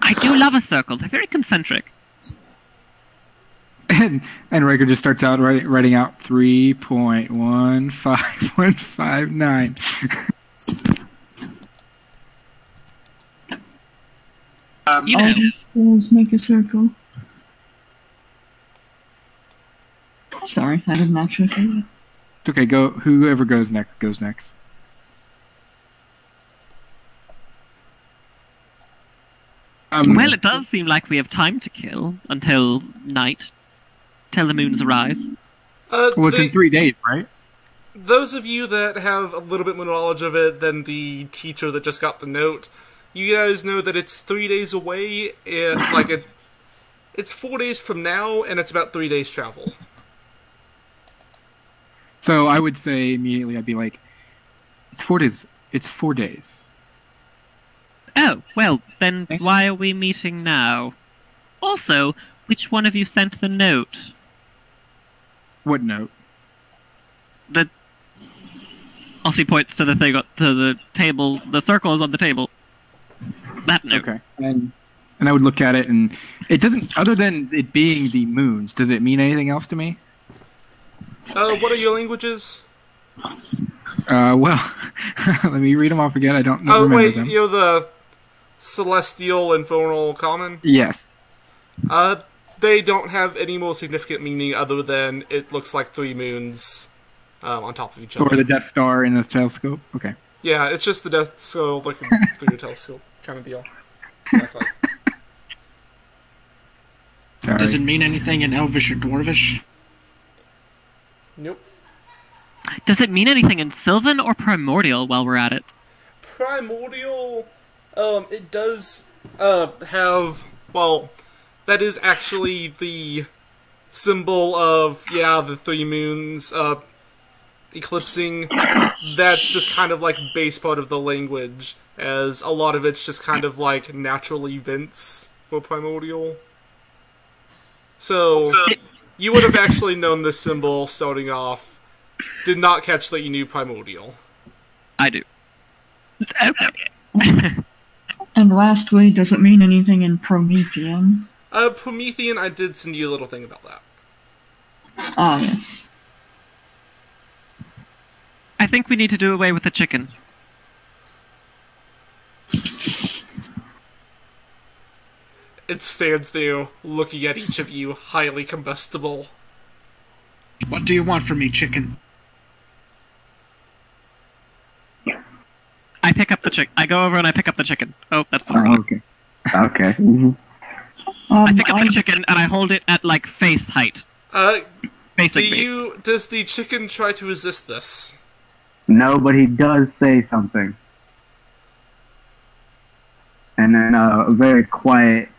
I do love a circle. They're very concentric. And Riker just starts out writing out 3.15159. You know, all the schools make a circle. Sorry, I didn't actually say that. It's okay. Go. Whoever goes next. well, it does seem like we have time to kill until night, till the moons arise. Well, it's in 3 days, right? Those of you that have a little bit more knowledge of it than the teacher that just got the note, you guys know that it's 3 days away. It's 4 days from now, and it's about 3 days travel. So I would say immediately, I'd be like, it's 4 days. It's 4 days. Oh, well, then why are we meeting now? Also, which one of you sent the note? What note? Elsie points to the thing, to the table. The circle is on the table. That note. Okay. And I would look at it, and it doesn't, other than it being the moons, does it mean anything else to me? What are your languages? Well, let me read them off again. I don't remember wait, them. you're the Celestial, Infernal, Common? Yes. They don't have any more significant meaning other than it looks like 3 moons on top of each other. Or the Death Star in a telescope? Okay. Yeah, it's just the Death Star looking through your telescope kind of deal. Exactly. Sorry. Does it mean anything in Elvish or Dwarvish? Nope. Does it mean anything in Sylvan or Primordial while we're at it? Primordial, it does have, well, that is actually the symbol of, the 3 moons eclipsing. That's just kind of like base part of the language, as a lot of it's just kind of like natural events for Primordial. So you would have actually known this symbol starting off. Did not catch that you knew Primordial. I do. Okay. And lastly, does it mean anything in Promethean? Promethean, I did send you a little thing about that. Ah, yes. I think we need to do away with the chicken. It stands there, looking at each of you, highly combustible. What do you want from me, chicken? I pick up the chicken. I go over and I pick up the chicken. Oh, that's the wrong one. Okay. Okay. I pick up the chicken and I hold it at, like, face height. Basically. Does the chicken try to resist this? No, but he does say something. And then a very quiet,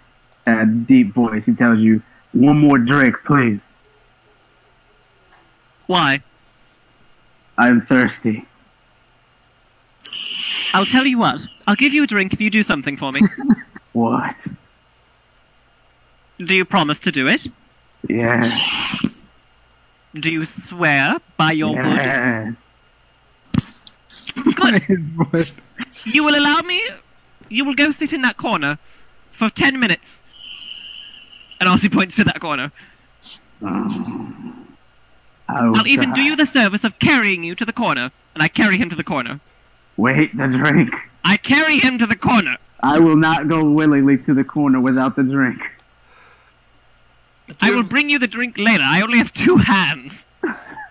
deep voice, he tells you, "One more drink, please. Why? I'm thirsty." I'll tell you what. I'll give you a drink if you do something for me. What? Do you promise to do it? Yes. Do you swear by your wood? Yes. Good. His voice. You will allow me... You will go sit in that corner for 10 minutes. And Elsie points to that corner. I'll even do you the service of carrying you to the corner. And I carry him to the corner. Wait, the drink. I carry him to the corner. I will not go willingly to the corner without the drink. I will bring you the drink later. I only have 2 hands.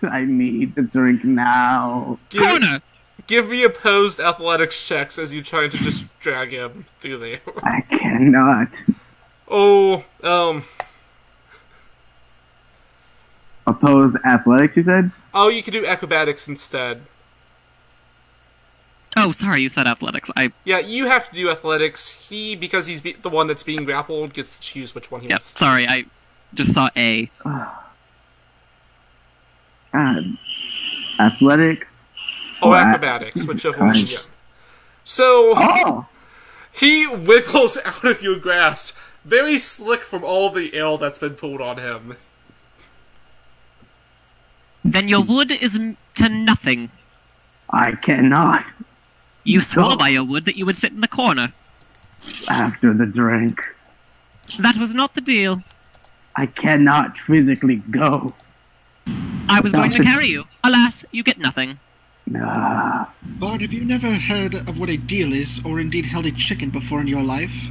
I need the drink now. Corner! Give me opposed athletics checks as you try to just drag him through there. I cannot. Opposed athletics, you said? Oh, you can do acrobatics instead. Oh, sorry, you said athletics. Yeah, you have to do athletics. Because he's the one that's being grappled, gets to choose which one he wants. Sorry, I just saw A. God. Athletics? Oh, acrobatics, whichever one you get. So, he wiggles out of your grasp, very slick from all the ale that's been pulled on him. Then your wood is to nothing. I cannot. You swore by your wood that you would sit in the corner. After the drink. That was not the deal. I cannot physically go. I was going to carry you. Alas, you get nothing. Nah. Bard, have you never heard of what a deal is, or indeed held a chicken before in your life?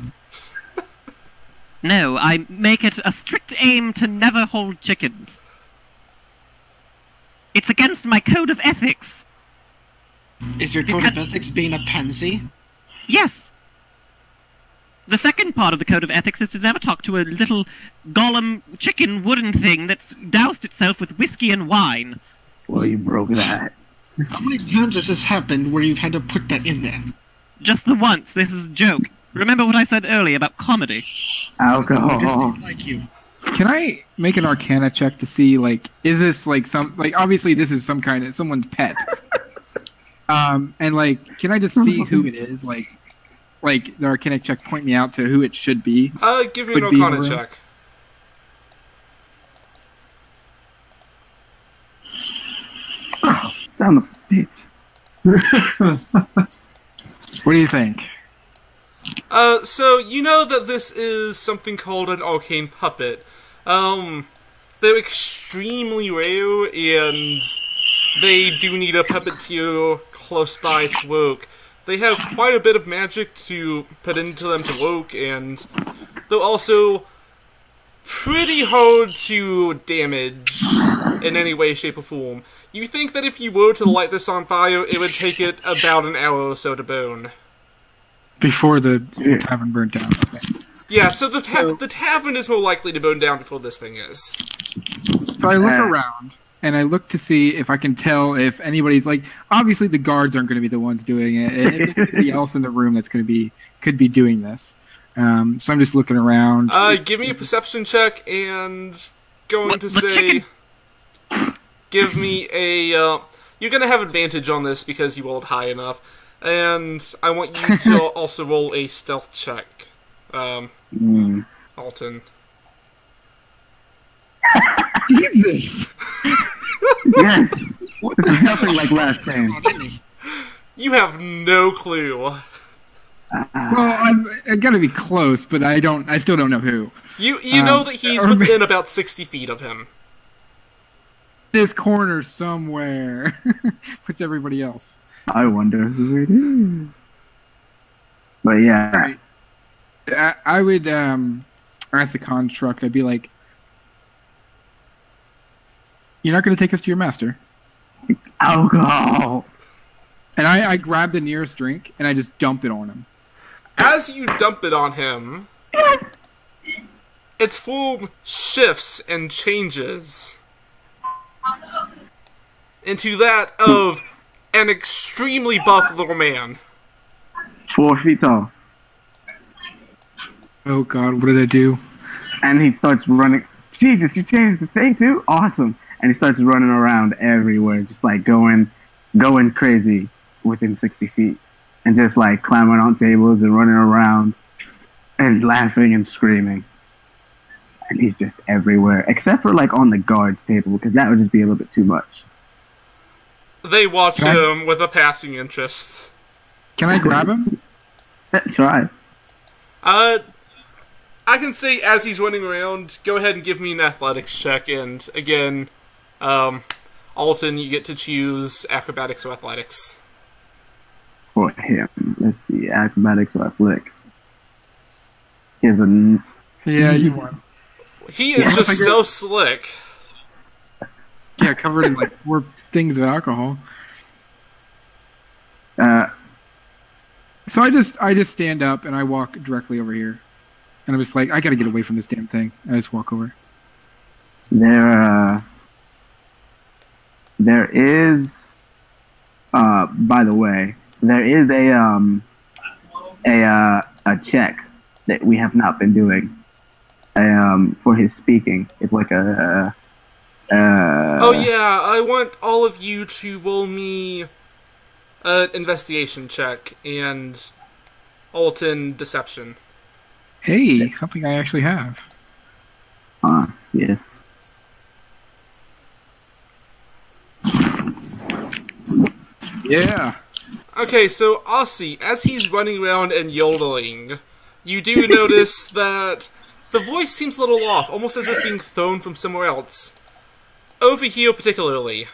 No, I make it a strict aim to never hold chickens. It's against my code of ethics. Is your code of ethics being a pansy? Yes. The second part of the code of ethics is to never talk to a little golem chicken wooden thing that's doused itself with whiskey and wine. Well, you broke that. How many times has this happened where you've had to put that in there? Just the once. This is a joke. Remember what I said earlier about comedy? Alcohol. Just like you. Can I make an Arcana check to see, like, is this like obviously this is some kind of someone's pet, and like, can I just see who it is? Like the Arcana check point me out to who it should be. Give me an Arcana check. Oh, son of a bitch. What do you think? So you know that this is something called an arcane puppet. They're extremely rare, and they do need a puppeteer close by to work. They have quite a bit of magic to put into them to work, and they're also pretty hard to damage in any way, shape, or form. You think that if you were to light this on fire, it would take it about an hour or so to burn. Before the tavern burned down. Okay. Yeah, so the tavern is more likely to burn down before this thing is. So I look around, and I look to see if I can tell if anybody's like. Obviously, the guards aren't going to be the ones doing it. It's anybody else in the room that's could be doing this. So I'm just looking around. Give me a perception check, and going to say, chicken? give me a. You're going to have advantage on this because you rolled high enough, and I want you to also roll a stealth check. Alton. Jesus! Yes! It's nothing like last time. You have no clue. Well, I gotta be close, but I still don't know who. You know that he's within about 60 feet of him. This corner somewhere. Which everybody else. I wonder who it is. But yeah. Right. I would ask the construct, I'd be like, you're not going to take us to your master? Alcohol! And I grab the nearest drink, and I just dump it on him. As you dump it on him, its form shifts and changes into that of an extremely buff little man. 4 feet tall. Oh god, what did I do? And he starts running. Jesus, you changed the thing too? Awesome. And he starts running around everywhere, just like going crazy within 60 feet. And just like climbing on tables and running around and laughing and screaming. And he's just everywhere, except for like on the guards table, because that would just be a little bit too much. They watch him with a passing interest. Can I grab him? Try. I can say as he's running around, go ahead and give me an athletics check, and again, Alton, you get to choose acrobatics or athletics. For him. Let's see, acrobatics or athletics. He has a... Yeah, you won. He is just so slick. Yeah, covered in like 4 things of alcohol. So I just stand up and I walk directly over here. And I'm just like, I gotta get away from this damn thing. I just walk over. There is, by the way, there is a check that we have not been doing, for his speaking. It's like a, oh yeah, I want all of you to roll me an investigation check and Alton deception. Hey, something I actually have. Yes. Yeah. Okay, so Aussie, as he's running around and yodeling, you do notice that the voice seems a little off, almost as if being thrown from somewhere else. Over here, particularly.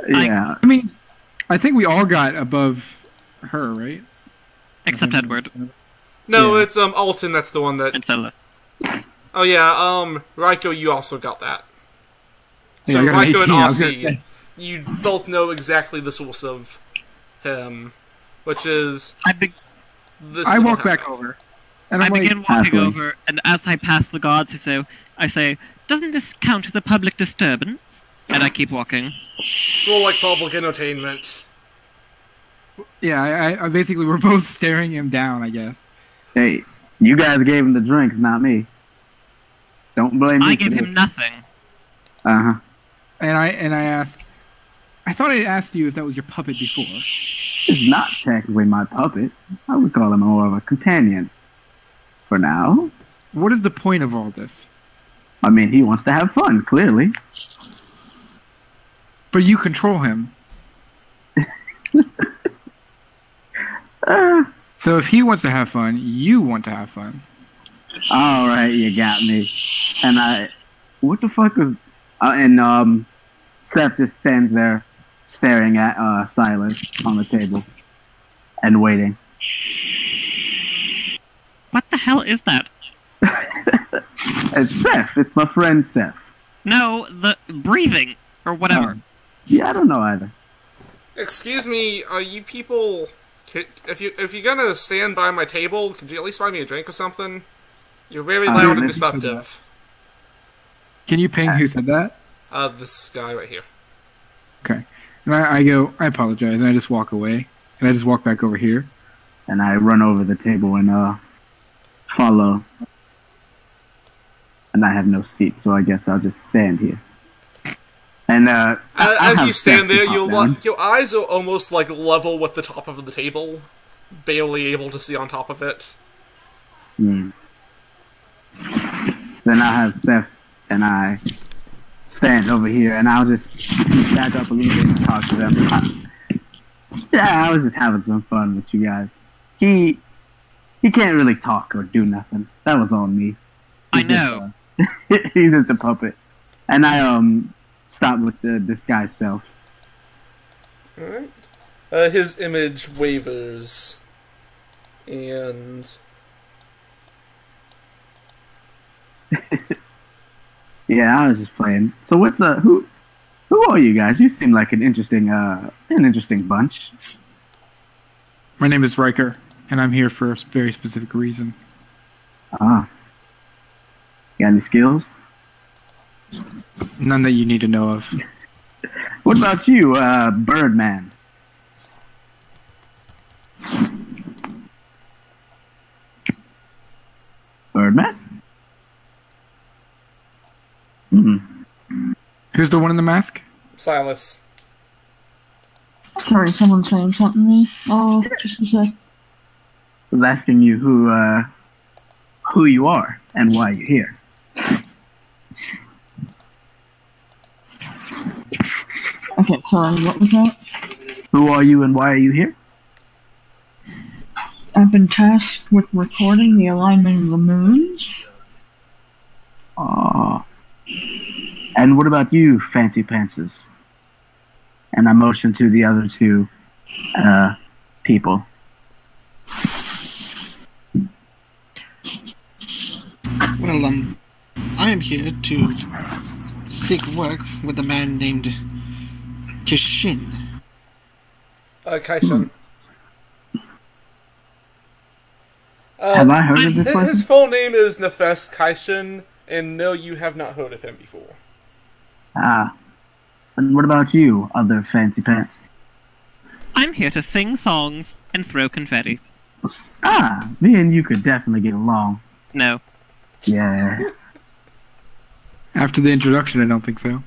Yeah. I mean, I think we all got above her, right? Except Edward No, Yeah. it's Alton. That's the one that. and Solus. Oh yeah, Raiko, you also got that. Yeah, So I got an Raiko 18, I was and gonna Aussie, say. you both know exactly the source of him, which is this. I little walk back half. over, and I I'm begin like, walking halfway. over, and as I pass the guards, I say, "Doesn't this count as a public disturbance?" And I keep walking. More like public entertainment. yeah, I basically we're both staring him down, I guess. Hey, you guys gave him the drinks, not me. Don't blame me. I give him nothing. Uh huh. And I ask, I thought I asked you if that was your puppet before. It's not technically my puppet. I would call him more of a companion. For now. What is the point of all this? I mean, he wants to have fun, clearly. But you control him. So if he wants to have fun, you want to have fun. Alright, you got me. And what the fuck is, Seth just stands there staring at, Silas on the table. And waiting. What the hell is that? It's Seth, it's my friend Seth. No, the breathing or whatever. Yeah, I don't know either. Excuse me, are you people? If you're gonna stand by my table, could you at least buy me a drink or something? You're very loud and maybe disruptive. Can you ping who said that? This guy right here. Okay. And I go, I apologize, and I just walk away. And I just walk back over here. And I run over the table and, follow. And I have no seat, so I guess I'll just stand here. And, I'll As have you stand Seth there, pop down. your eyes are almost like level with the top of the table, barely able to see on top of it. Hmm. Then I'll have Seth and I stand over here, and I'll just back up a little bit and talk to them. I was just having some fun with you guys. He can't really talk or do nothing. That was all me. I know. He's just a puppet. And I stop with this guy's self. Alright. His image wavers. And... Yeah, I was just playing. So what's who are you guys? You seem like an interesting bunch. My name is Riker, and I'm here for a very specific reason. Ah. Got any skills? None that you need to know of. What about you, Birdman? Birdman? Hmm. Who's the one in the mask? Silas. Sorry, someone's saying something to me. Oh, just a sec. I was asking you who you are and why you're here. Okay, sorry, what was that? Who are you and why are you here? I've been tasked with recording the alignment of the moons. Oh. And what about you, Fancy Pantses? And I motion to the other two people. Well, I am here to seek work with a man named Kishin. Kaishan. Have I heard of this His person? full name is Nefes Kaishan, and no, you have not heard of him before. Ah. And what about you, other Fancy Pants? I'm here to sing songs and throw confetti. Ah, me and you could definitely get along. No. Yeah. After the introduction, I don't think so.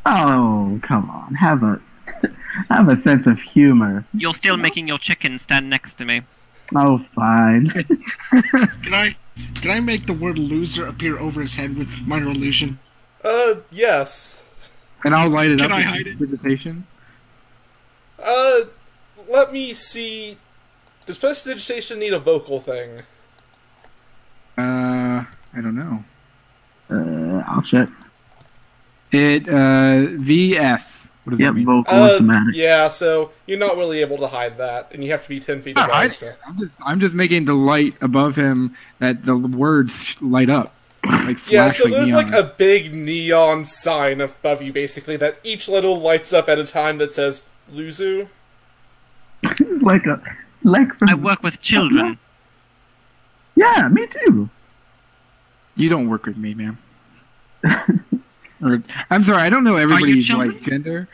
Oh, come on. Have a sense of humor. You're still making your chicken stand next to me. Oh, fine. Can I make the word loser appear over his head with minor illusion? Yes. And I'll light it Can up I with hide it? precipitation. let me see. Does Prestidigitation need a vocal thing? I don't know. I'll check. It VS. What does that Yep, mean? vocal and somatic. Yeah, so you're not really able to hide that, and you have to be 10 feet away. So. I'm just making the light above him that the words light up. Like flash, Yeah, so there's neon. like a big neon sign above you, basically, that each little lights up at a time that says Luzu. like I work with children. Yeah, me too. You don't work with me, man. Or, I'm sorry, I don't know everybody's children? like gender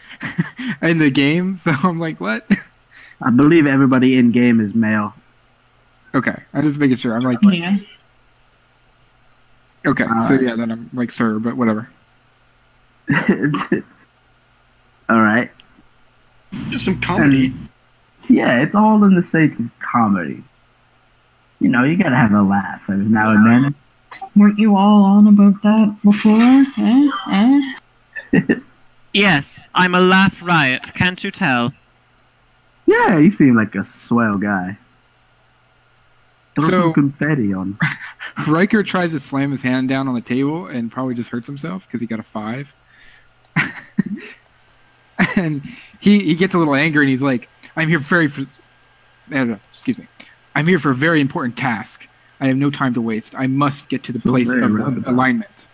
in the game, so I'm like, what? I believe everybody in game is male. Okay, I'm just making sure. I'm like, Yeah. okay, so yeah, then I'm like, sir, but whatever. All right. Just some comedy. Yeah, it's all in the sake of comedy. You know, you gotta have a laugh every now and then. Weren't you all on about that before? Yes, I'm a laugh riot. Can't you tell? Yeah, you seem like a swell guy. Throw So- some confetti on. Riker tries to slam his hand down on the table and probably just hurts himself because he got a 5. And he gets a little angry and he's like, I'm here excuse me. I'm here for a very important task. I have no time to waste. I must get to the place of alignment.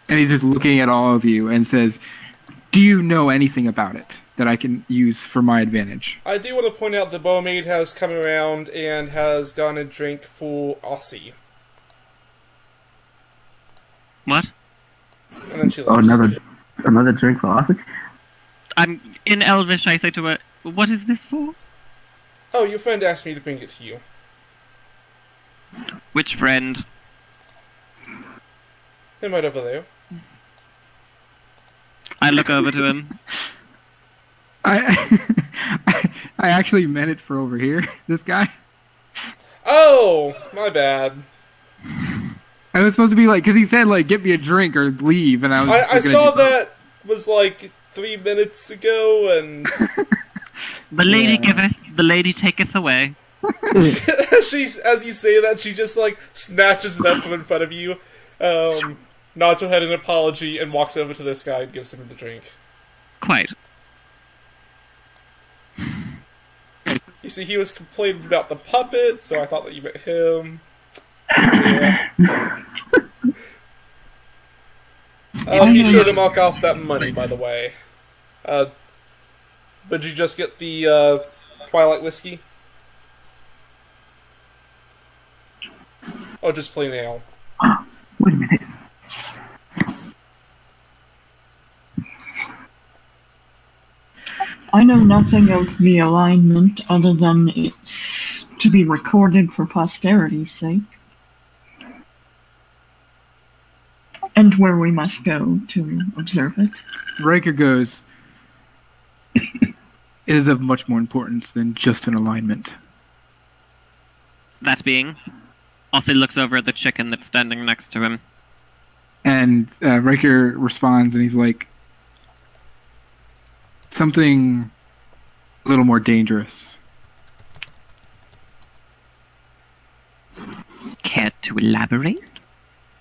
And he's just looking at all of you and says, do you know anything about it that I can use for my advantage? I do want to point out the Bowmaid has come around and has gone a drink for Aussie. What? And then she Oh, leaves. another drink for Austin? I'm in Elvish. I say to her, "What is this for?" Oh, your friend asked me to bring it to you. Which friend? Him right over there. I look over to him. I I actually meant it for over here. This guy. Oh, my bad. I was supposed to be like, because he said like, get me a drink or leave, and I was. I looking at saw you. that was like 3 minutes ago, and The lady giveth, the lady taketh away. she's, as you say that, she just like snatches it up from in front of you, nods her head in apology, and walks over to this guy and gives him the drink. Quite. You see, he was complaining about the puppet, so I thought that you meant him. Yeah. Be sure to mark off that money, by the way. Did you just get the Twilight whiskey? Or just plain ale? Wait a minute. I know nothing of the alignment other than it's to be recorded for posterity's sake. And where we must go to observe it. Riker goes, it is of much more importance than just an alignment. That being, Aussie looks over at the chicken that's standing next to him. And Riker responds, and he's like, something a little more dangerous. Care to elaborate?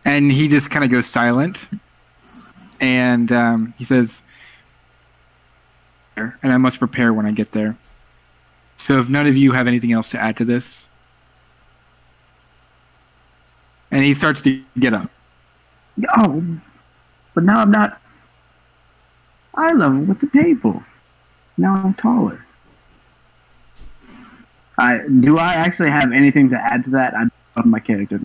And he just kind of goes silent. And he says, and I must prepare when I get there. So if none of you have anything else to add to this. And he starts to get up. Oh, but now I'm not eye level with the table. Now I'm taller. Do I actually have anything to add to that? I love my character.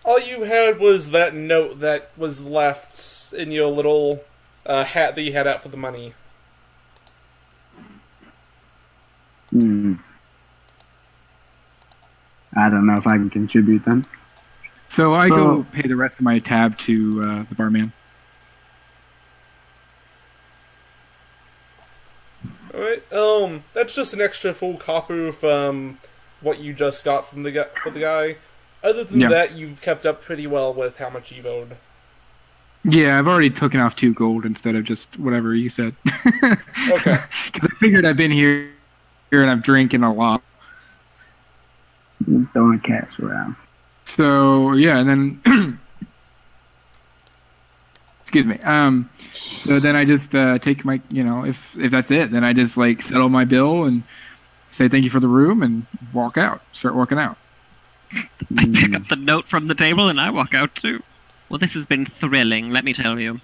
All you had was that note that was left in your little hat that you had out for the money. I don't know if I can contribute then. So I go pay the rest of my tab to the barman. Alright, that's just an extra full copper from what you just got from the guy. Other than Yeah. that, you've kept up pretty well with how much you've owed. Yeah, I've already taken off 2 gold instead of just whatever you said. Okay. Because I figured I've been here and I'm drinking a lot. Throwing cash around. So yeah, and then excuse me. So then I just take my, if that's it, then I just like settle my bill and say thank you for the room and walk out. Start working out. I pick up the note from the table and I walk out too. Well, this has been thrilling, let me tell you.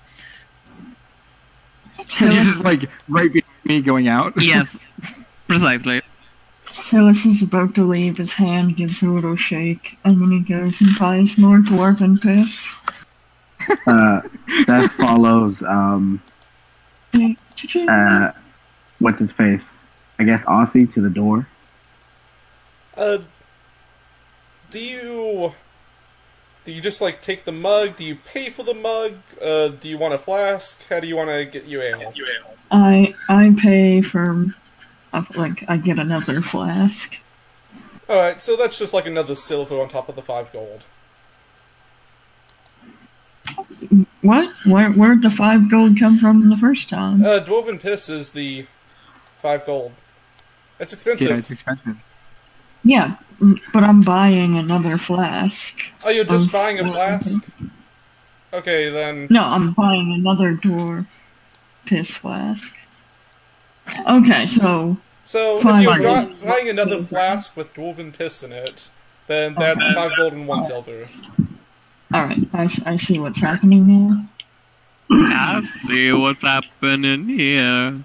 So you're just like right behind me going out. Yes, precisely. Silas is about to leave, his hand gives a little shake, and then he goes and buys more dwarven piss. That follows, Cha-ching. what's his face? I guess Aussie to the door. Do you just like take the mug? Do you pay for the mug? Do you want a flask? How do you want to get you ale? I pay for, I get another flask. Alright, so that's just like another silver on top of the 5 gold. What? Where'd the 5 gold come from the first time? Dwarven piss is the 5 gold. It's expensive. Yeah, it's expensive. Yeah, but I'm buying another flask. Oh, you're just of- buying a flask? Okay, then. No, I'm buying another dwarf piss flask. Okay, so So, if Fine. you're buying another flask with dwarven piss in it, then that's 5 gold and 1 silver. alright, I see what's happening now. I see what's happening here.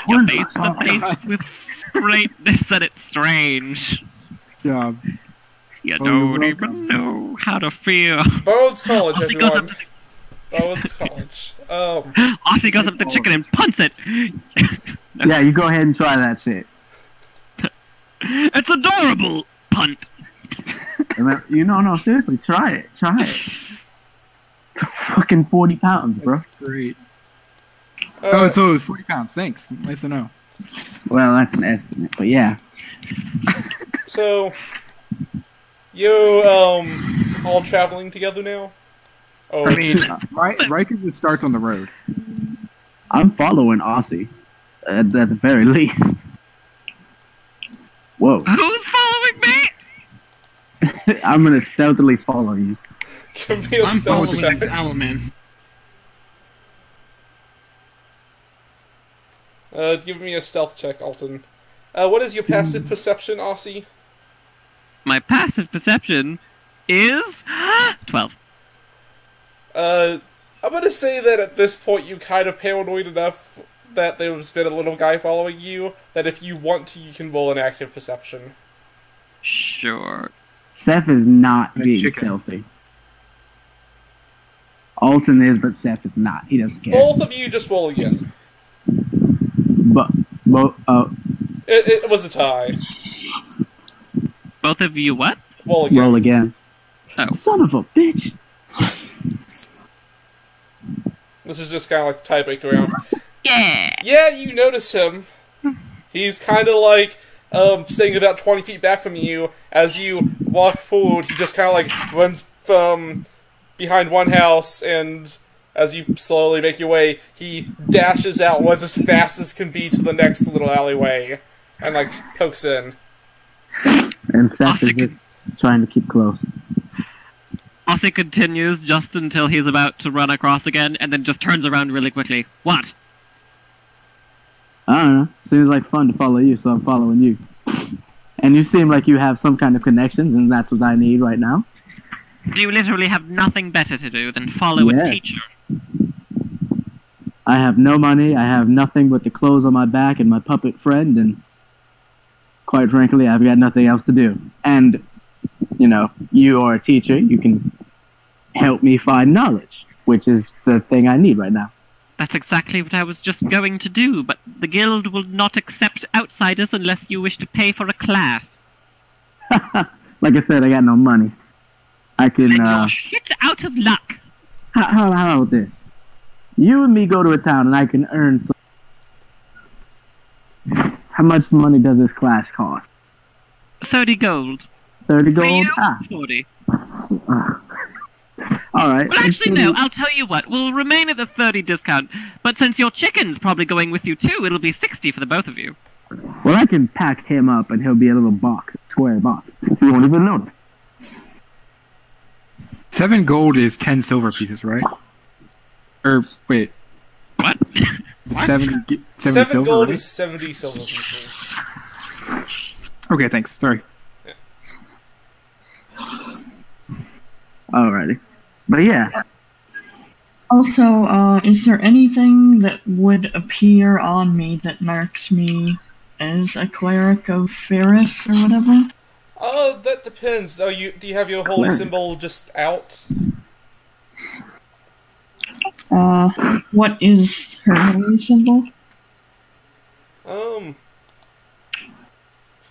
You face to face with greatness and it's strange. Job. You Oh, you're don't welcome. even know how to feel. Bones College, Aussie goes everyone. up, Bones College. Aussie goes up to the chicken and punts it. Yeah, you go ahead and try that shit. It's adorable. Punt. No, seriously, try it. Try it. It's fucking 40 pounds, bro. That's great. Uh, Oh, so it was 40 pounds. Thanks. Nice to know. Well, that's an estimate, but yeah. So, you, all traveling together now? Oh, I mean, Riker just starts on the road. I'm following Aussie, at the very least. Whoa. Who's following me? I'm gonna stealthily follow you. give me a I'm stealth following check. Owlman. Give me a stealth check, Alton. What is your passive perception, Aussie? My passive perception is 12. I'm gonna say that at this point you kind of paranoid enough that there's been a little guy following you, that if you want to, you can roll an active perception. Sure. Seth is not Like being chicken. stealthy. Alton is, but Seth is not. He doesn't care. Both of you just roll again. But, It was a tie. Both of you what? Roll again. roll again. Oh. Son of a bitch. This is just kind of like the tiebreaker round. Yeah. Yeah, you notice him. He's kind of like staying about 20 feet back from you. As you walk forward, he just kind of like runs from behind one house, and as you slowly make your way, he dashes out, runs as fast as can be to the next little alleyway, and like pokes in. And Seth is Aussie, just trying to keep close. Aussie continues just until he's about to run across again, and then just turns around really quickly. What? I don't know. Seems like fun to follow you, so I'm following you. And you seem like you have some kind of connections, and that's what I need right now. Do you literally have nothing better to do than follow Yeah. a teacher? I have no money, I have nothing but the clothes on my back and my puppet friend, and quite frankly, I've got nothing else to do. And, you are a teacher, you can help me find knowledge, which is the thing I need right now. That's exactly what I was just going to do, but the guild will not accept outsiders unless you wish to pay for a class. Like I said, I got no money. I can, Then you're shit out of luck. how about this? You and me go to a town and I can earn some. How much money does this class cost? 30 gold. 30 For gold? you, Ah. 40. All right. Well, actually, no. I'll tell you what. We'll remain at the 30 discount. But since your chicken's probably going with you too, it'll be 60 for the both of you. Well, I can pack him up and he'll be a little box, square box. You won't even notice. 7 gold is 10 silver pieces, right? Or wait, What? What? 70 7 silver. gold Right? is 70 silver pieces. Okay, thanks. Sorry. Alrighty. But yeah, Also, is there anything that would appear on me that marks me as a cleric of Ferris or whatever? That depends. Do you have your holy symbol just out? What is her holy symbol?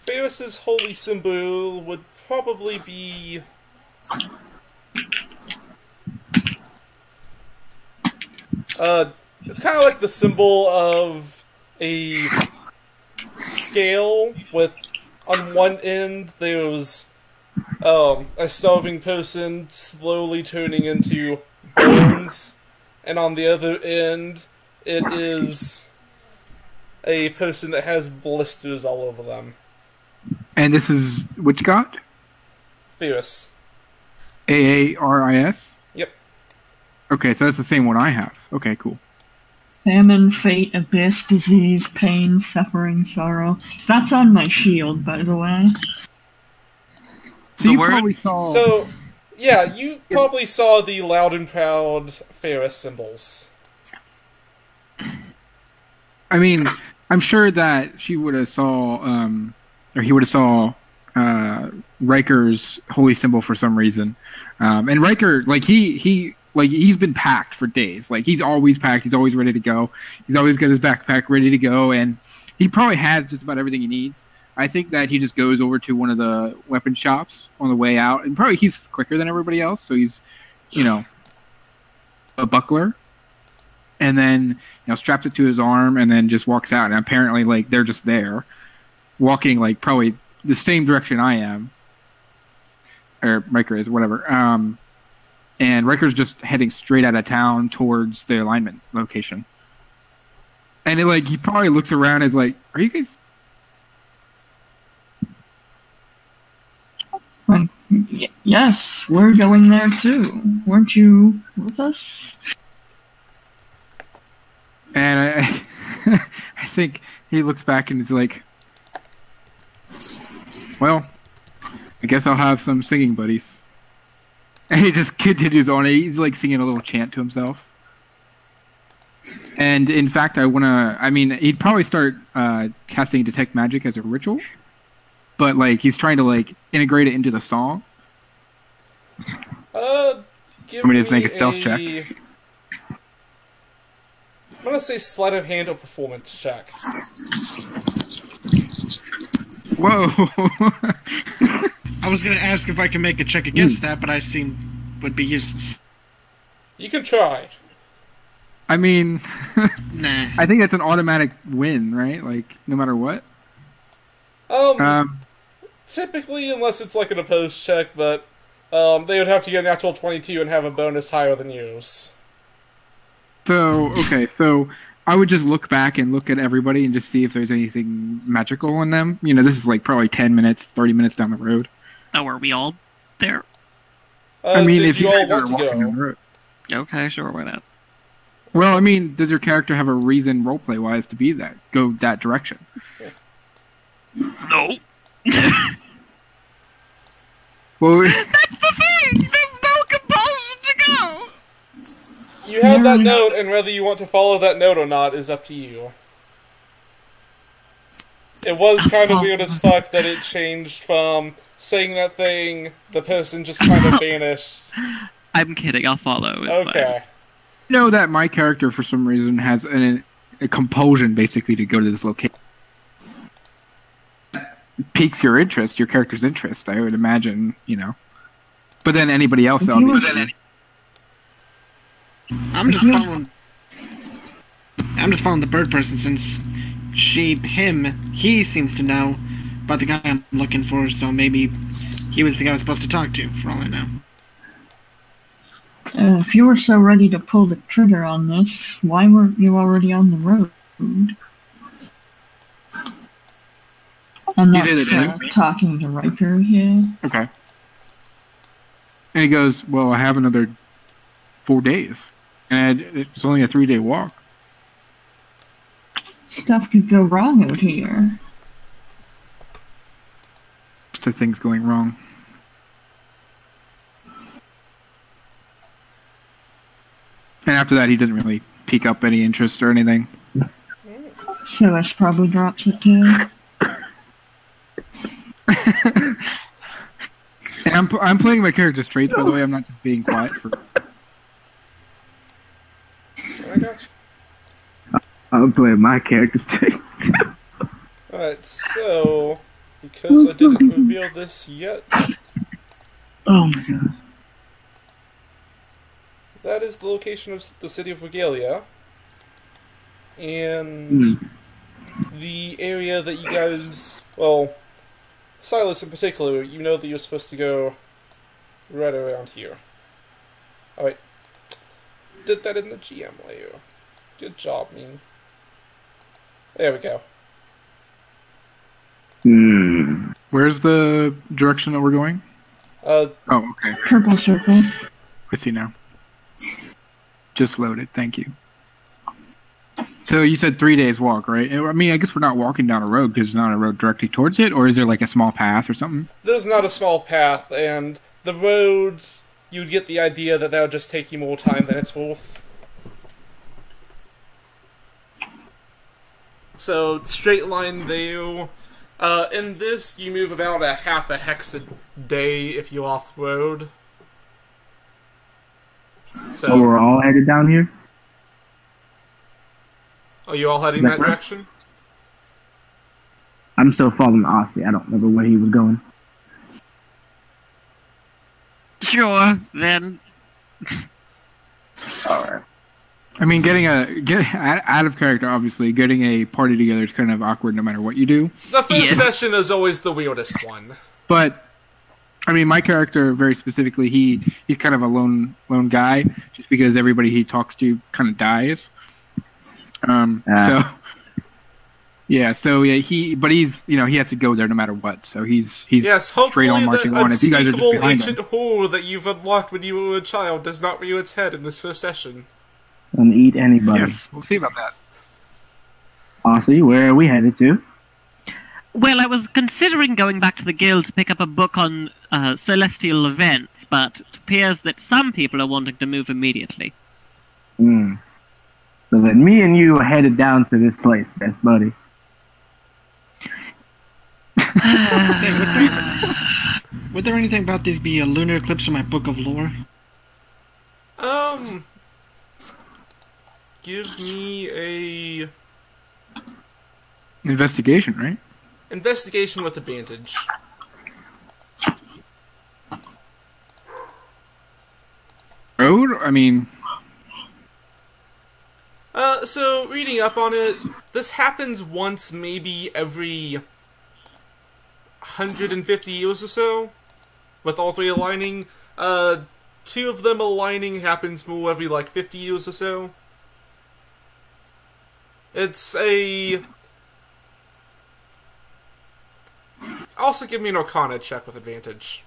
Ferris's holy symbol would probably be... it's kind of like the symbol of a scale with, on one end, there's a starving person slowly turning into bones, and on the other end, it is a person that has blisters all over them. And this is which god? Ferris. Aaris? Yep. Okay, so that's the same one I have. Okay, cool. Famine, fate, abyss, disease, pain, suffering, sorrow. That's on my shield, by the way. So The you word- probably saw... So, yeah, you probably saw the loud and proud Ferris symbols. I mean, I'm sure that she would have saw, or he would have saw, Riker's holy symbol for some reason. And Riker, like, he's been packed for days. Like, he's always packed. He's always ready to go. He's always got his backpack ready to go. And he probably has just about everything he needs. I think that he just goes over to one of the weapon shops on the way out. And probably he's quicker than everybody else. So he's, a buckler. And then, straps it to his arm and then just walks out. And apparently, like, they're just there. Walking, like, probably the same direction I am. Or Riker is, whatever. And Riker's just heading straight out of town towards the alignment location. And he probably looks around and is like, are you guys... Yes, we're going there too. Weren't you with us? And I I think he looks back and is like, well, I guess I'll have some singing buddies. And he just continues on. He's like singing a little chant to himself. And in fact, he'd probably start casting Detect Magic as a ritual. But like he's trying to like integrate it into the song. Give Want me to just make a stealth check? I'm gonna say sleight of hand or performance check. Whoa! I was gonna ask if I can make a check against that, but I seem would be useless. You can try. I mean, Nah. I think that's an automatic win, right? Like no matter what. Typically, unless it's like an opposed check, but they would have to get a natural 22 and have a bonus higher than yours. So, okay, so I would just look back and look at everybody and just see if there's anything magical in them. This is like probably 10 minutes, 30 minutes down the road. Oh, are we all there? I mean, did if you you all guys are want to walking down the go? road. Okay, sure, why not? Well, I mean, does your character have a reason roleplay-wise to go that direction? No. Well, That's the thing! There's no compulsion to go! You have that note, and whether you want to follow that note or not is up to you. It was kind of weird as fuck that it changed from saying that thing, the person just kind of vanished. I'm kidding, I'll follow. It's Okay. know that my character, for some reason, has a compulsion, basically, to go to this location. Piques your interest, your character's interest, I would imagine, But then anybody else, If you were- obviously. I'm just following the bird person since he seems to know about the guy I'm looking for, so maybe he was the guy I was supposed to talk to, for all I know. If you were so ready to pull the trigger on this, why weren't you already on the road? I'm not talking to Riker here. Okay. And he goes, well, I have another 4 days. And it's only a 3-day walk. Stuff could go wrong out here. To things going wrong. And after that, he doesn't really pick up any interest or anything. So S probably drops it too. And I'm playing my character's traits, by the way. I'm not just being quiet for. I got you. I'm playing my character's traits. Alright, so because I didn't reveal this yet, Oh my god. that is the location of the city of Regalia. And the area that you guys, well, Silas in particular, you know that you're supposed to go right around here. Alright. Did that in the GM layer. Good job, Mean. There we go. Where's the direction that we're going? Uh, Oh, okay. Purple circle. I see now. Just loaded. Thank you. So you said 3 days walk, right? I mean, I guess we're not walking down a road because there's not a road directly towards it, or is there like a small path or something? there's not a small path, and the roads, you'd get the idea that would just take you more time than it's worth. So, straight line there. In this, you move about a half a hex a day if you off-road. So So, we're all headed down here? are you all heading that direction? I'm still following Aussie. I don't remember where he was going. Sure, then. Alright. I mean, getting out of character, obviously, getting a party together is kind of awkward no matter what you do. The first Yes. session is always the weirdest one. But I mean, my character very specifically, he's kind of a lone guy, just because everybody he talks to kind of dies. So yeah, he's he has to go there no matter what. So he's Yes, straight hopefully on marching that on. If you guys are just unspeakable behind ancient him, horror that you've unlocked when you were a child does not rear its head in this first session. Don't eat anybody. yes, we'll see about that. Aussie, where are we headed to? Well, I was considering going back to the guild to pick up a book on celestial events, but it appears that some people are wanting to move immediately. So then me and you are headed down to this place, best buddy. Say, would there anything about this be a lunar eclipse in my book of lore? Give me a Investigation, right? investigation with advantage. Road? I mean, So reading up on it, this happens once maybe every 150 years or so, with all three aligning. Two of them aligning happens more every like 50 years or so. It's a... Also give me an Arcana check with advantage.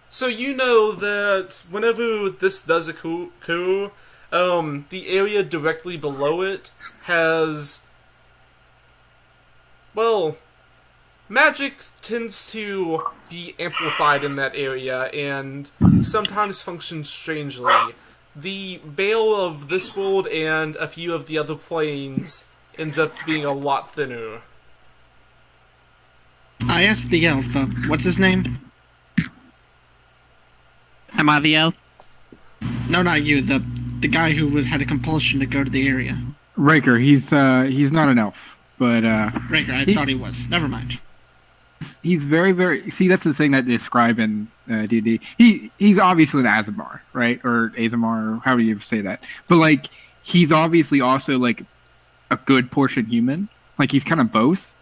So you know that whenever this does occur, the area directly below it has... Well, magic tends to be amplified in that area, and sometimes functions strangely. The veil of this world and a few of the other planes ends up being a lot thinner. I asked the elf, what's his name? Am I the elf? No, not you, the guy who had a compulsion to go to the area. Riker, he's not an elf, but Raker, I thought he was. Never mind. he's very, very. See, that's the thing that they describe in D&D. He's obviously an Azamar, right, or Azamar, or how do you say that? But like, he's obviously also like a good portion human. Like he's kind of both.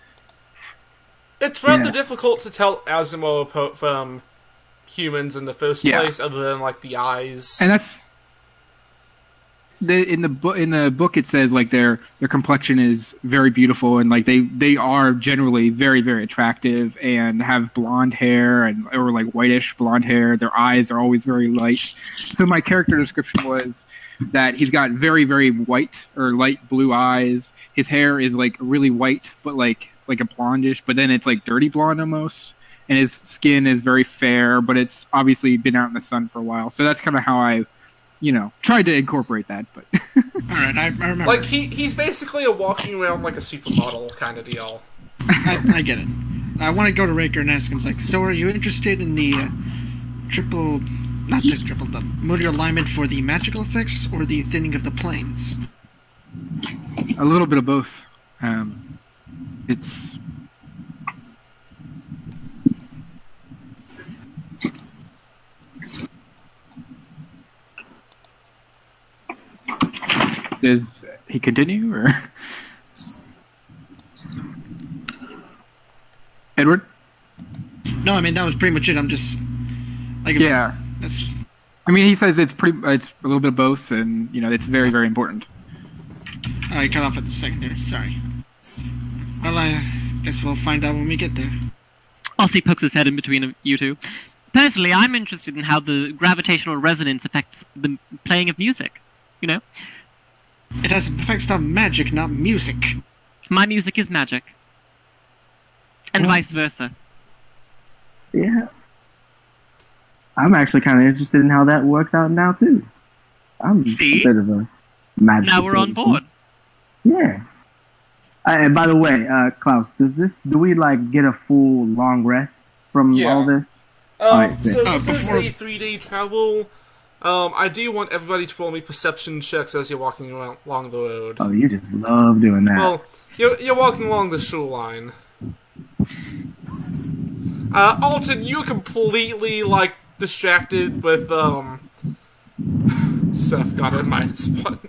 It's rather Yeah. difficult to tell Asimo from humans in the first Yeah. place, other than like the eyes. And that's in the book it says like their complexion is very beautiful, and like they are generally very, very attractive and have blonde hair or like whitish blonde hair. Their eyes are always very light. So my character description was that he's got very, very white or light blue eyes. His hair is like really white, but like a blondish, but then it's like dirty blonde almost. And his skin is very fair, but it's obviously been out in the sun for a while. So that's kind of how I, tried to incorporate that. But All right, I remember. Like he's basically a walking around like a supermodel kind of deal. I get it. I want to go to Raker and ask him, like, so are you interested in the the motor alignment for the magical effects or the thinning of the planes? a little bit of both. It's Does he continue or Edward? No, I mean that was pretty much it. I'm just like, Yeah. that's just. I mean, he says it's a little bit of both, and it's very, very important. I cut off at the second there. Sorry. Well, I guess we'll find out when we get there. Ossie pokes his head in between you two. Personally, I'm interested in how the gravitational resonance affects the playing of music. It has effects of magic, not music. My music is magic. And vice versa. Yeah. I'm actually kind of interested in how that works out now too. I'm See? a bit of a magic. Now we're on board. Yeah. And by the way, Klaus, do we like get a full long rest from Yeah. all this? So Alright, this before- is a 3-day travel. I do want everybody to roll me perception checks as you're walking along the road. Oh, you just love doing that. Well, you're walking along the shoreline. Alton, you're completely distracted with Seth got a -1.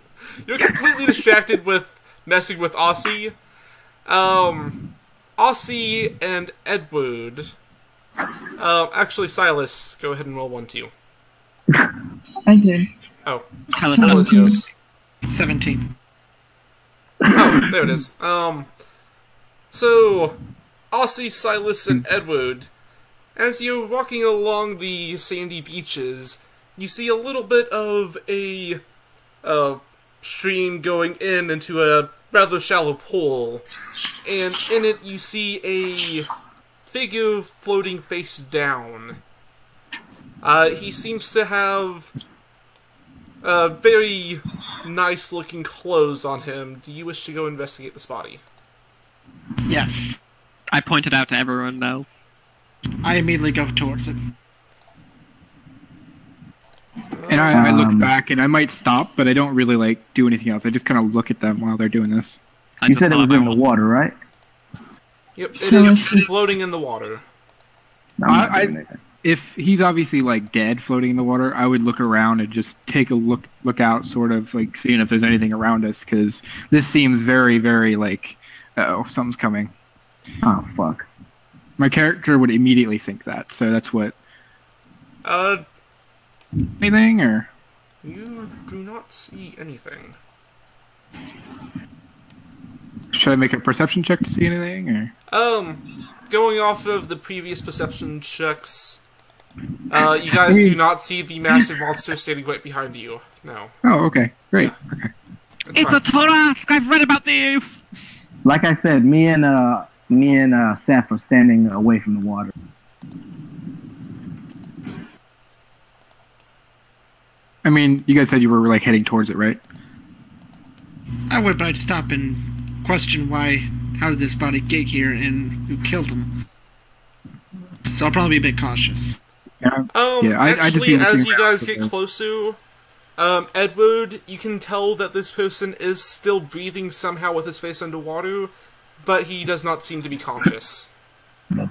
You're completely distracted with messing with Ossie. Ossie and Edward. Actually, Silas, go ahead and roll 1 2. I did. Oh, Silas, Seventeen. Elysios. 17. Oh, there it is. So, Ossie, Silas, and Edward, as you're walking along the sandy beaches, you see a little bit of a stream going into a rather shallow pool, and in it you see a figure floating face down. He seems to have very nice-looking clothes on him. Do you wish to go investigate this body? Yes. I pointed out to everyone else. I immediately go towards it. And I look Um, back, and I might stop, but I don't really do anything else. I just kind of look at them while they're doing this. I you just said it was thought in the water, right? Yep, it So is this is- floating in the water. No, I'm not I- doing it. If he's obviously dead, floating in the water, I would look around and just take a look out, sort of seeing if there's anything around us, because this seems very, very uh-oh, something's coming. Oh, fuck. My character would immediately think that, so that's what. Anything or? You do not see anything. Should I make a perception check to see anything, or? Going off of the previous perception checks, you guys do not see the massive monster standing right behind you. No. Oh, okay, great. Okay. It's a Torask! I've read about these! Like I said, me and Seth are standing away from the water. I mean, you guys said you were heading towards it, right? I would, but I'd stop and question how did this body get here and who killed him. So I'll probably be a bit cautious. Yeah. Yeah, I just actually, need to as think you about guys it. get closer, Edward, you can tell that this person is still breathing somehow with his face underwater, but he does not seem to be conscious. Well,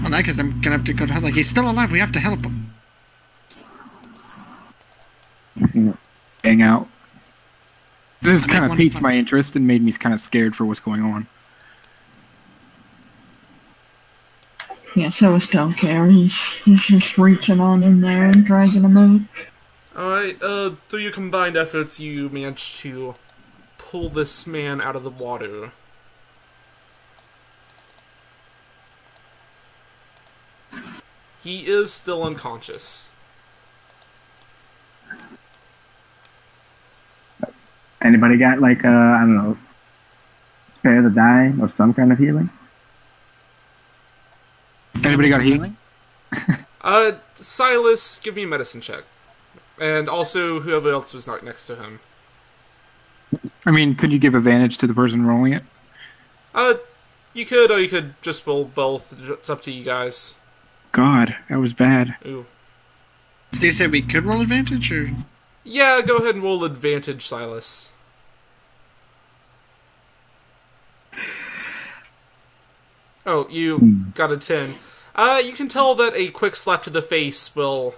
in that case, I'm gonna have to go to hell. He's still alive. We have to help him. Hang out. This I make kind of one piqued fun- my interest and made me kind of scared for what's going on. Yeah, Silas don't care. He's just reaching on in there and dragging him out. Alright, through your combined efforts, you managed to pull this man out of the water. He is still unconscious. Anybody got like I don't know, spare the dying or some kind of healing? Anybody got healing? Silas, give me a medicine check. And also whoever else was not next to him. I mean, could you give advantage to the person rolling it? You could, or you could just roll both. It's up to you guys. God, that was bad. Ooh. So you said we could roll advantage, or? Yeah, go ahead and roll advantage, Silas. Oh, you got a 10. You can tell that a quick slap to the face will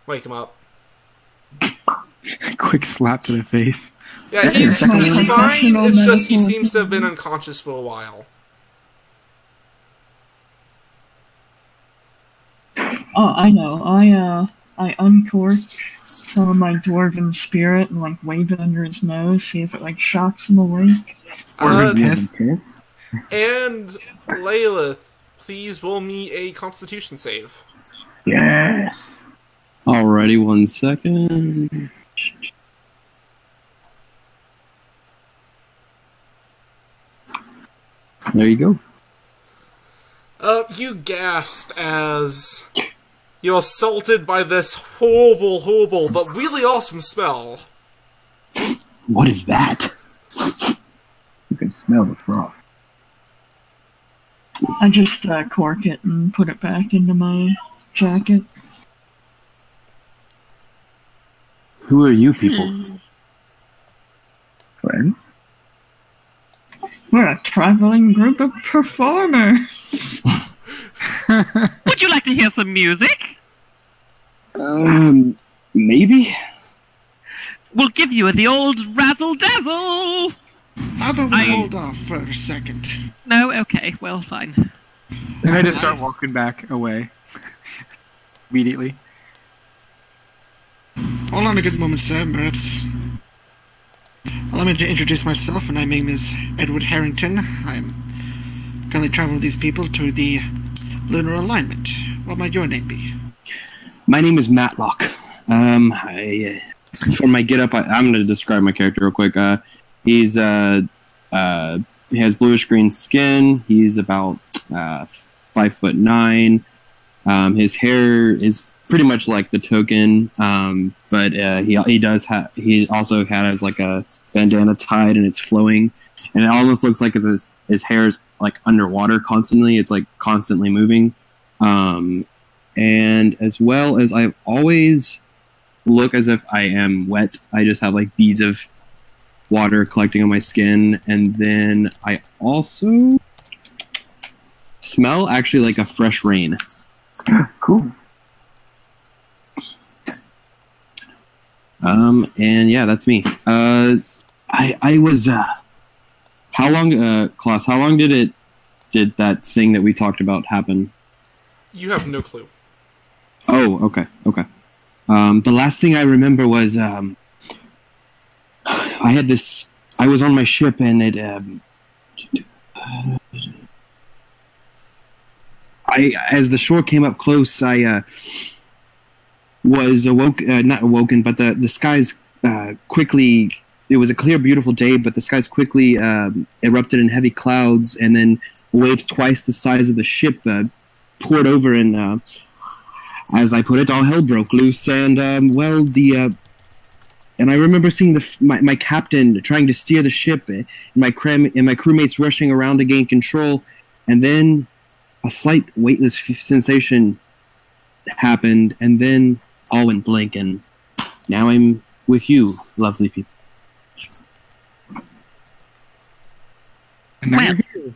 wake him up. Quick slap to the face. Yeah, he's fine, Professional it's just he medical seems to have been unconscious for a while. Oh, I know. I uncork some of my dwarven spirit and like wave it under his nose, see if it like shocks him awake. Or Yes. And Layla, please roll me a Constitution save. Yes. Alrighty, 1 second. There you go. You gasp as you're assaulted by this horrible, but really awesome smell. What is that? You can smell the froth. I just cork it and put it back into my jacket. Who are you people? Friends? We're a traveling group of performers. Would you like to hear some music? Maybe? We'll give you the old razzle dazzle. How about we hold off for a second? No, okay, well, fine. And I just start walking back away. Immediately. Hold on a good moment, sir. Perhaps. Allow me to introduce myself, and my name is Edward Harrington. I'm currently traveling with these people to the lunar alignment. What might your name be? My name is Matlock. For my get-up, I'm going to describe my character real quick. He has bluish-green skin. He's about 5'9". His hair is pretty much like the token, but he also has like a bandana tied and it's flowing, and it almost looks like his hair is like underwater constantly. It's like constantly moving, and as well as I always look as if I am wet. I just have like beads of water collecting on my skin, and then I also smell actually like a fresh rain. Cool. And yeah, that's me. I was, how long, Klaus, how long did that thing that we talked about happen? You have no clue. Oh, okay. The last thing I remember was, I was on my ship and it, as the shore came up close, I, was not awoken, but the skies quickly. It was a clear, beautiful day, but the skies quickly erupted in heavy clouds, and then waves twice the size of the ship poured over, and as I put it, all hell broke loose. And and I remember seeing my captain trying to steer the ship, and my crewmates rushing around to gain control, and then a slight weightless sensation happened, and then all went blank, and now I'm with you, lovely people. And now Well. you're here.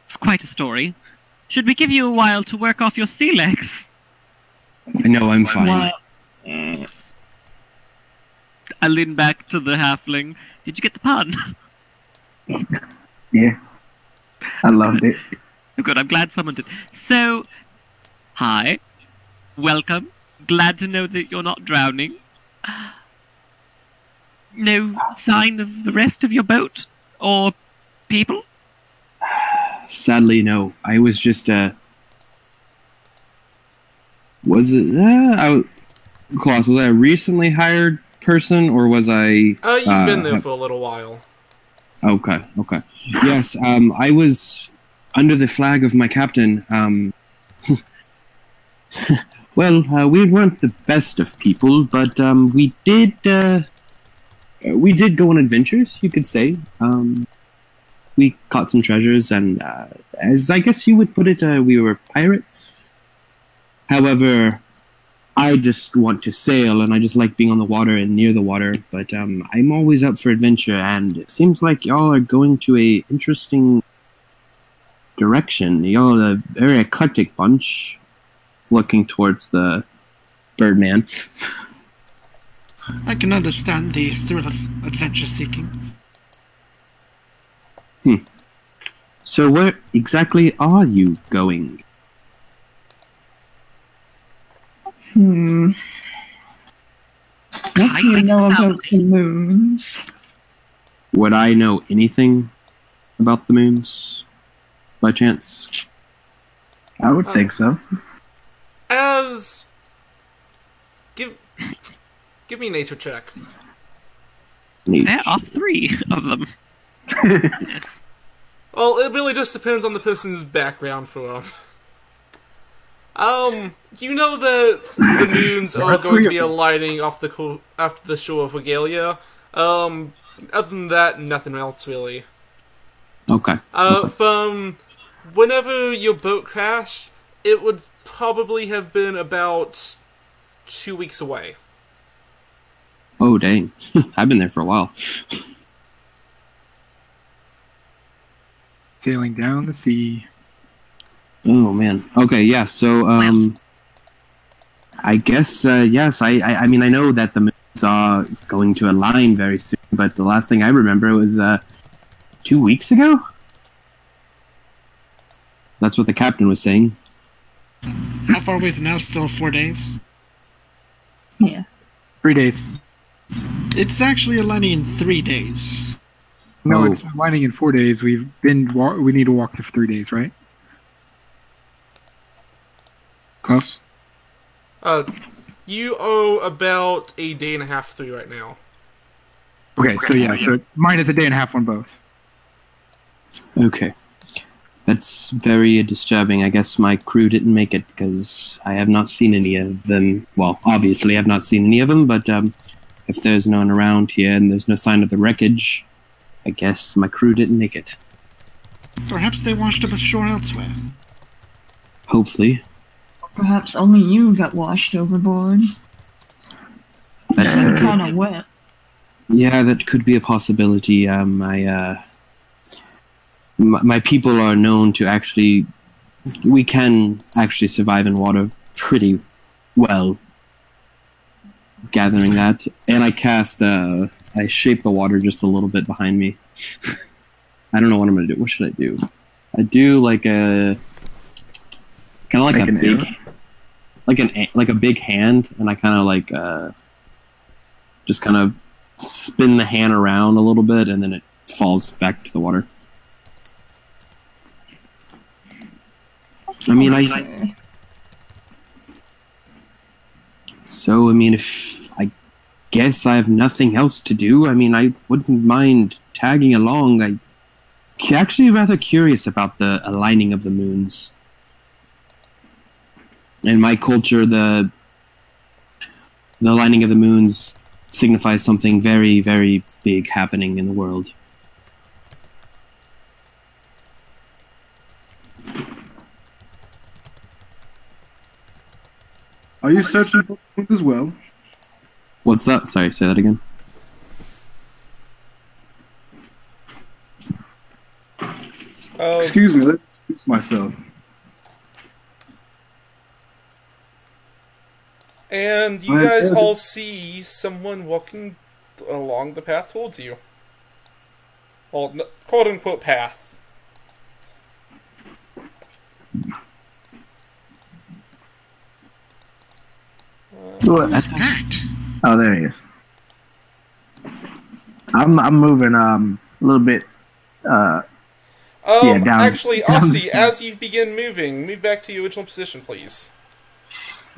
It's quite a story. Should we give you a while to work off your sea legs? No, I'm fine. Wow. I lean back to the halfling. Did you get the pun? Yeah. I loved it. Oh, good, I'm glad someone did. So, hi. Welcome. Glad to know that you're not drowning. No sign of the rest of your boat? Or people? Sadly, no. I was just, Klaus, was I a recently hired person, or was I... You've been there for a little while. Okay. Yes, I was under the flag of my captain. Well, we weren't the best of people, but we did go on adventures, you could say. We caught some treasures, and as I guess you would put it, we were pirates. However, I just want to sail, and I just like being on the water and near the water, but I'm always up for adventure, and it seems like y'all are going to a interesting direction. Y'all are a very eclectic bunch, looking towards the Birdman. I can understand the thrill of adventure seeking. So where exactly are you going? What do you know about the moons? Would I know anything about the moons, by chance? I would think so. Give me a nature check. There are 3 of them. Yes. Well, it really just depends on the person's background for you know that the moons are going to be alighting off after the shore of Regalia. Other than that, nothing else really. Okay. From whenever your boat crashed, it would probably have been about 2 weeks away. Oh, dang. I've been there for a while. Sailing down the sea. Oh, man. Okay, yeah, so, I guess, yes, I mean, I know that the moons are going to align very soon, but the last thing I remember was, 2 weeks ago? That's what the captain was saying. How far away is it now? Still 4 days? Yeah. 3 days. It's actually aligning in 3 days. No, Oh. it's aligning in 4 days. We need to walk for 3 days, right? Klaus? You owe about a day and a half through right now. Okay, so yeah, so minus a day and a half on both. Okay. That's very disturbing. I guess my crew didn't make it because I have not seen any of them. Well, obviously I've not seen any of them, but if there's no one around here and there's no sign of the wreckage, I guess my crew didn't make it. Perhaps they washed up ashore elsewhere. Hopefully. Perhaps only you got washed overboard. That Kind of wet. Yeah, that could be a possibility. My people are known to actually... We can actually survive in water pretty well. Gathering that. And I cast... I shape the water just a little bit behind me. I don't know what I'm going to do. What should I do? I do like a... Kind of like Make a an big... arrow? Like a big hand, and I kind of like... just kind of spin the hand around a little bit, and then it falls back to the water. I mean, So, I mean, if I guess I have nothing else to do, I mean, I wouldn't mind tagging along. I'm actually rather curious about the aligning of the moons. In my culture, the aligning of the moons signifies something very, very big happening in the world. Are you searching for food as well? What's that? Sorry, say that again. Excuse me, let me excuse myself. And you guys all see someone walking along the path towards you. Well, quote-unquote path. What's that? Oh, there he is. I'm moving a little bit. Yeah, down. Actually, Aussie, as you begin moving, move back to your original position, please.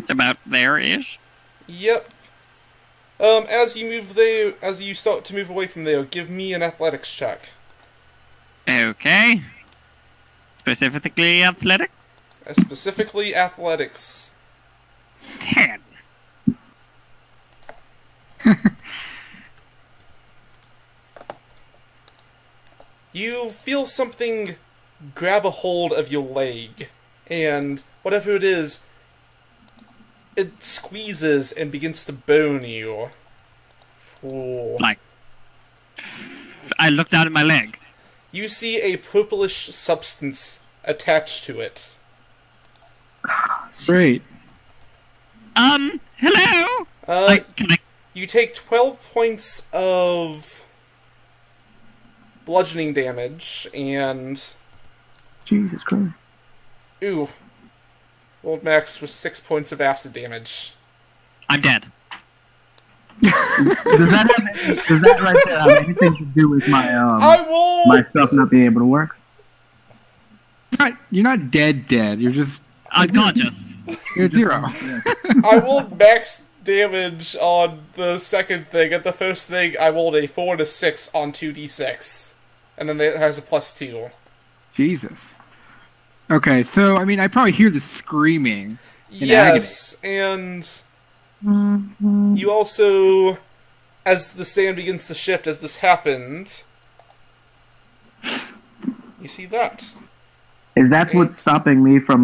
About there-ish? Yep. As you move there, as you start to move away from there, give me an athletics check. Okay. Specifically athletics? Specifically athletics. 10. You feel something grab a hold of your leg, and whatever it is, it squeezes and begins to burn you. Ooh. Like, I look down at my leg. You see a purplish substance attached to it. Great. Hello? You take 12 points of bludgeoning damage, and... Jesus Christ. Ooh. Old Max with 6 points of acid damage. I'm dead. Does that right there have anything to do with my my stuff not being able to work? You're not dead. You're just unconscious. You're at 0. I rolled max damage on the second thing. At the first thing, I rolled a 4 and a 6 on 2d6. And then it has a +2. Jesus. Okay, so, I mean, I probably hear the screaming. Yes, and you also, as the sand begins to shift, as this happened, you see that. Is that what's stopping me from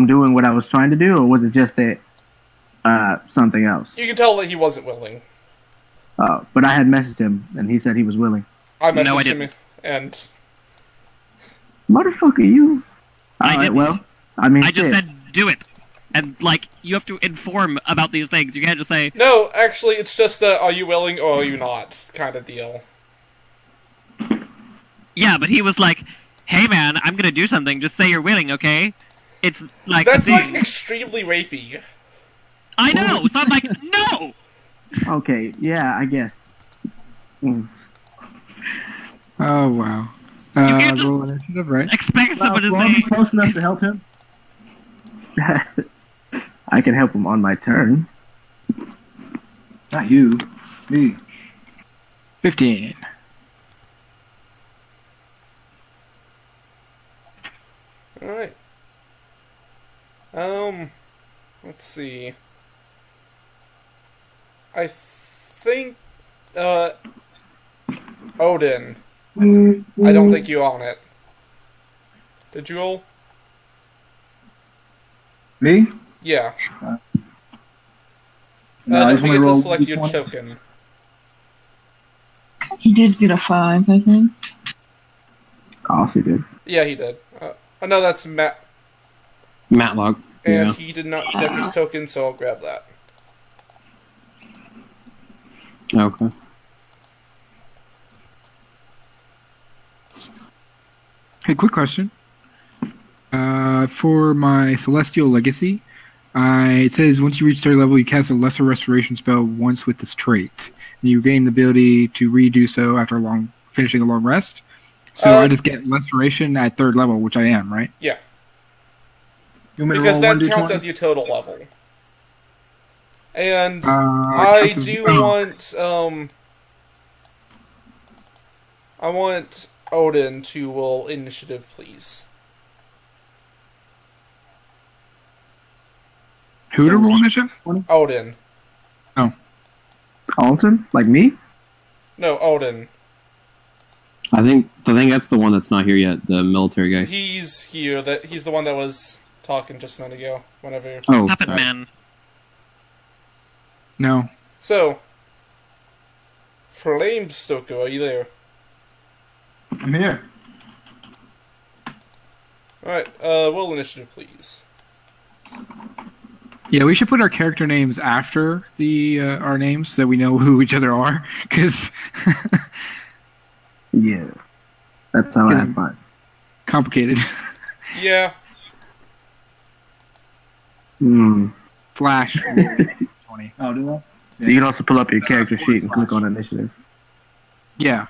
doing what I was trying to do, or was it just something else? You can tell that he wasn't willing. But I had messaged him, and he said he was willing. I messaged him, and... Motherfucker, you... Alright, well, I mean, I just said do it. And, you have to inform about these things. You can't just say... No, actually, it's just a are you willing or are you not kind of deal. Yeah, but he was like, hey man, I'm gonna do something, just say you're willing, okay? It's like... That's, extremely rapey. I know, so I'm like, no! Okay, yeah, I guess. Oh, wow. You can't just roll initiative, right? expect someone to Well, say... I'm close enough to help him. I can help him on my turn. Not you. Me. 15. Alright. Let's see. I think, Odin. I don't think you own it. Did you roll? Me? Yeah. No, I don't just forget wanna to roll select your D20. token. He did get a 5, I think. Oh, he did. Yeah, he did. No, that's Matt. Matlock. And Yeah. he did not select his token, so I'll grab that. Okay. Hey, quick question. For my Celestial Legacy, it says once you reach third level, you cast a lesser restoration spell once with this trait. And you gain the ability to redo so after finishing a long rest. So I just get restoration at third level, which I am, right? Yeah. You want me to Because roll that counts 1d20? as your total level. And I I do want, I want Odin to roll initiative, please. Who to roll initiative? Odin. Alton? Like me? No, Odin. I think that's the one that's not here yet. The military guy. He's here. He's the one that was talking just a minute ago. Whenever. Oh, Puppet sorry. man. No. So, Flamestoker, are you there? I'm here. Alright, roll initiative, please. Yeah, we should put our character names after our names so that we know who each other are. Because Yeah. That's how I have mine. complicated. Yeah. Hmm. Slash. 20. Oh, do they? You can also pull up your character sheet and click on initiative. Yeah.